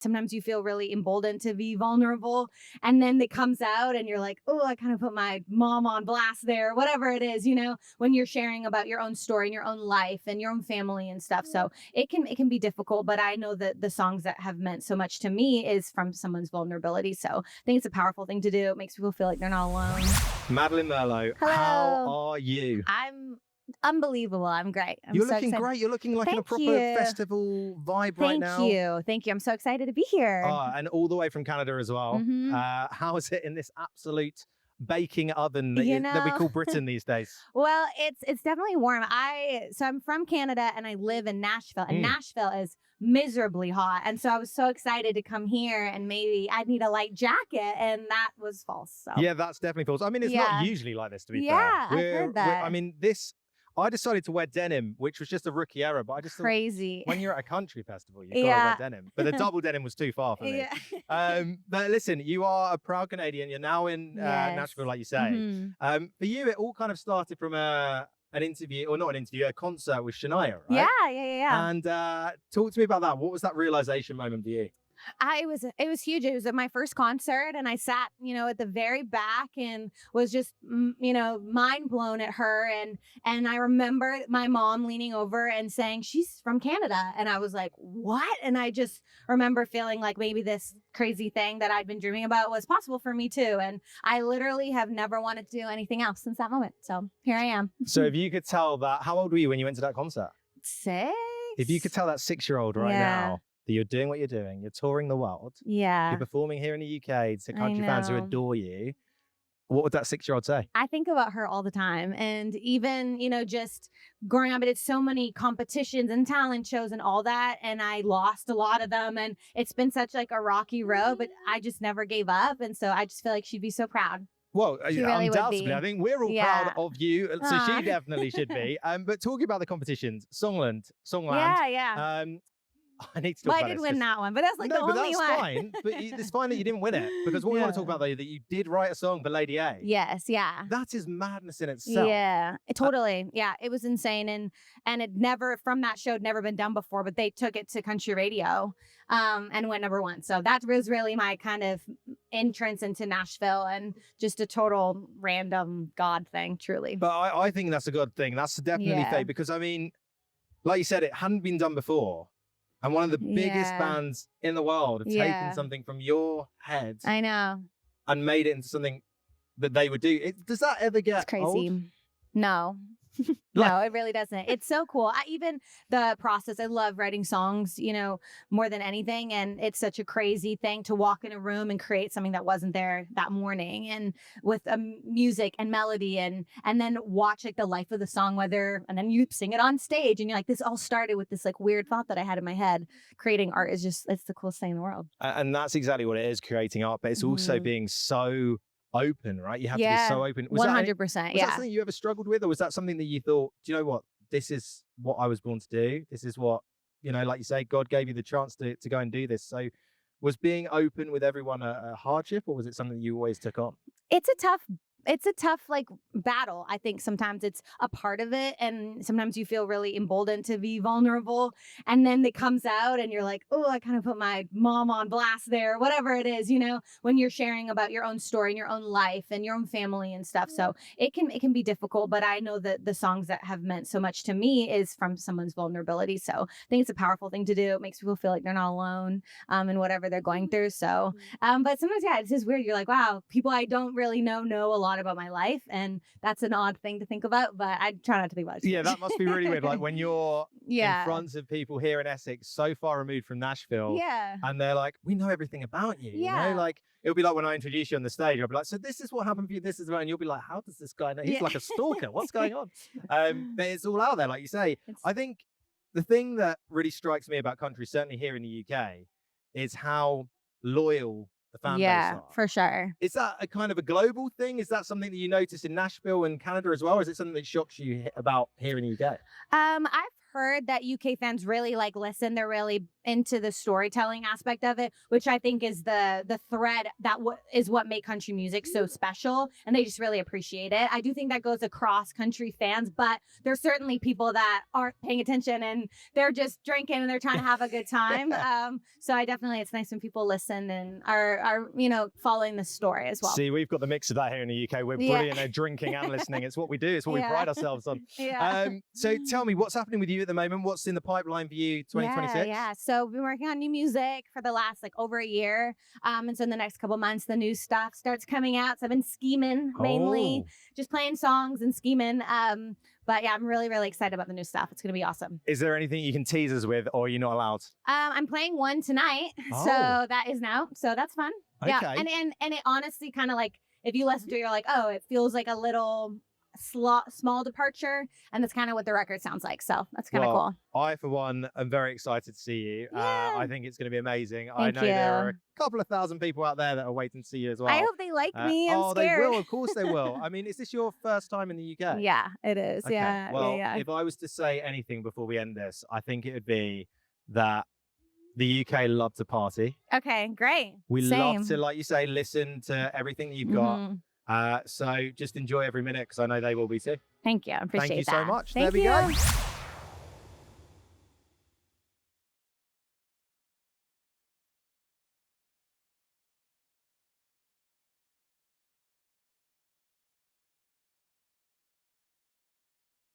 Sometimes you feel really emboldened to be vulnerable, and then it comes out and you're like, oh, I kind of put my mom on blast there, whatever it is, when you're sharing about your own story and your own life and your own family and stuff. So it can be difficult, but I know that the songs that have meant so much to me is from someone's vulnerability. So I think it's a powerful thing to do. It makes people feel like they're not alone. Madeline Merlo, Hello. how are you? I'm unbelievable. I'm great. You're so looking excited. great. You're looking like in a Thank proper you. festival vibe right now. Thank you. I'm so excited to be here. And all the way from Canada as well. How is it in this absolute baking oven that we call Britain these days? Well, it's definitely warm. So I'm from Canada and I live in Nashville, and Nashville is miserably hot. And so I was so excited to come here, and maybe I'd need a light jacket, and that was false. So yeah, that's definitely false. I mean, it's not usually like this, to be fair. Yeah, I've heard that. I mean, I decided to wear denim, which was just a rookie error, but I just crazy. When you're at a country festival, you gotta wear denim. But the double denim was too far for me. But listen, you are a proud Canadian. You're now in Nashville, like you say. For you, it all kind of started from an interview, or not an interview, a concert with Shania, right? Yeah. And talk to me about that. What was that realization moment for you? It was huge. It was at my first concert, and I sat, at the very back and was just, mind blown at her. And I remember my mom leaning over and saying, she's from Canada. And I was like, what? And I just remember feeling like maybe this crazy thing that I'd been dreaming about was possible for me too. And I literally have never wanted to do anything else since that moment. So here I am. So if you could tell that, how old were you when you went to that concert? 6. If you could tell that 6-year-old right now, that you're doing what you're doing, you're touring the world, you're performing here in the UK to country fans who adore you, what would that 6-year-old say? I think about her all the time. And even, just growing up, I did so many competitions and talent shows and all that, and I lost a lot of them, and it's been such like a rocky road, but I just never gave up. And so I just feel like she'd be so proud. Well, really undoubtedly, I think we're all proud of you, so she definitely should be. But talking about the competitions, Songland. I need to talk about I did win that one, but that's the only one. Fine. But it's fine that you didn't win it, because what we want to talk about, though, that you did write a song for Lady A. Yes, yeah. That is madness in itself. Yeah, totally. It was insane, and it never, from that show, had never been done before. But they took it to country radio, and went #1. So that was really my kind of entrance into Nashville, and just a total random God thing, truly. But I think that's a good thing. That's definitely fake, because I mean, like you said, it hadn't been done before. And one of the biggest bands in the world have taken something from your head. I know. And made it into something that they would do. Does that ever get crazy? Old? No. No, it really doesn't. It's so cool. Even the process, I love writing songs, more than anything. And it's such a crazy thing to walk in a room and create something that wasn't there that morning, and with music and melody, and then watch like the life of the song, and then you sing it on stage, and you're like, this all started with this like weird thought that I had in my head. Creating art is it's the coolest thing in the world. And that's exactly what it is, creating art, but it's also being so open, right? You have to be so open. 100%. Was that something you ever struggled with, or was that something that you thought, do you know what? This is what I was born to do. This is what, like you say, God gave you the chance to go and do this. So was being open with everyone a hardship, or was it something that you always took on? It's a tough like battle. I think sometimes it's a part of it, and sometimes you feel really emboldened to be vulnerable, and then it comes out and you're like, oh, I kind of put my mom on blast there, whatever it is, when you're sharing about your own story and your own life and your own family and stuff. So it can be difficult, but I know that the songs that have meant so much to me is from someone's vulnerability. So I think it's a powerful thing to do. It makes people feel like they're not alone in whatever they're going through. So but sometimes it's just weird. You're like, wow, people I don't really know a lot about my life, and that's an odd thing to think about, but I try not to think about it. Yeah, that must be really weird, like when you're in front of people here in Essex, so far removed from Nashville, and they're like, we know everything about you, like it'll be like when I introduce you on the stage, I'll be like, so this is what happened for you, this is what, and you'll be like, how does this guy know? He's like a stalker, what's going on? But it's all out there, like you say. I think the thing that really strikes me about country, certainly here in the UK, is how loyal the fan base are. For sure. Is that a kind of a global thing? Is that something that you notice in Nashville and Canada as well? Or is it something that shocks you about here in the UK? I've heard that UK fans really listen. They're really into the storytelling aspect of it, which I think is the thread that is what make country music so special, and they just really appreciate it. I do think that goes across country fans, but there's certainly people that aren't paying attention and they're just drinking and they're trying to have a good time. So I definitely, it's nice when people listen and are following the story as well. See, we've got the mix of that here in the UK. We're brilliant at drinking and listening. It's what we do. It's what we pride ourselves on. So tell me, what's happening with you at the moment? What's in the pipeline for you 2026? Yeah. So we've been working on new music for the last over a year. And so in the next couple months, the new stuff starts coming out. So I've been scheming, mainly just playing songs and scheming. But yeah, I'm really, really excited about the new stuff. It's going to be awesome. Is there anything you can tease us with, or are you not allowed? I'm playing one tonight. So that is now. So that's fun. Okay. Yeah. And it honestly kind of if you listen to it, you're like, oh, it feels like a little small departure, and that's kind of what the record sounds like, so that's kind of cool. I for one am very excited to see you. I think it's going to be amazing. Thank you. There are a couple of thousand people out there that are waiting to see you as well. I hope they like me. I'm scared. They will, of course they will. I mean, is this your first time in the UK? Yeah, it is. Okay. Well, if I was to say anything before we end this, I think it would be that the UK love to party. Okay, great. We love to, like you say, listen to everything that you've got. So just enjoy every minute, because I know they will be too. Thank you. I appreciate that. Thank you so much. Thank there we go.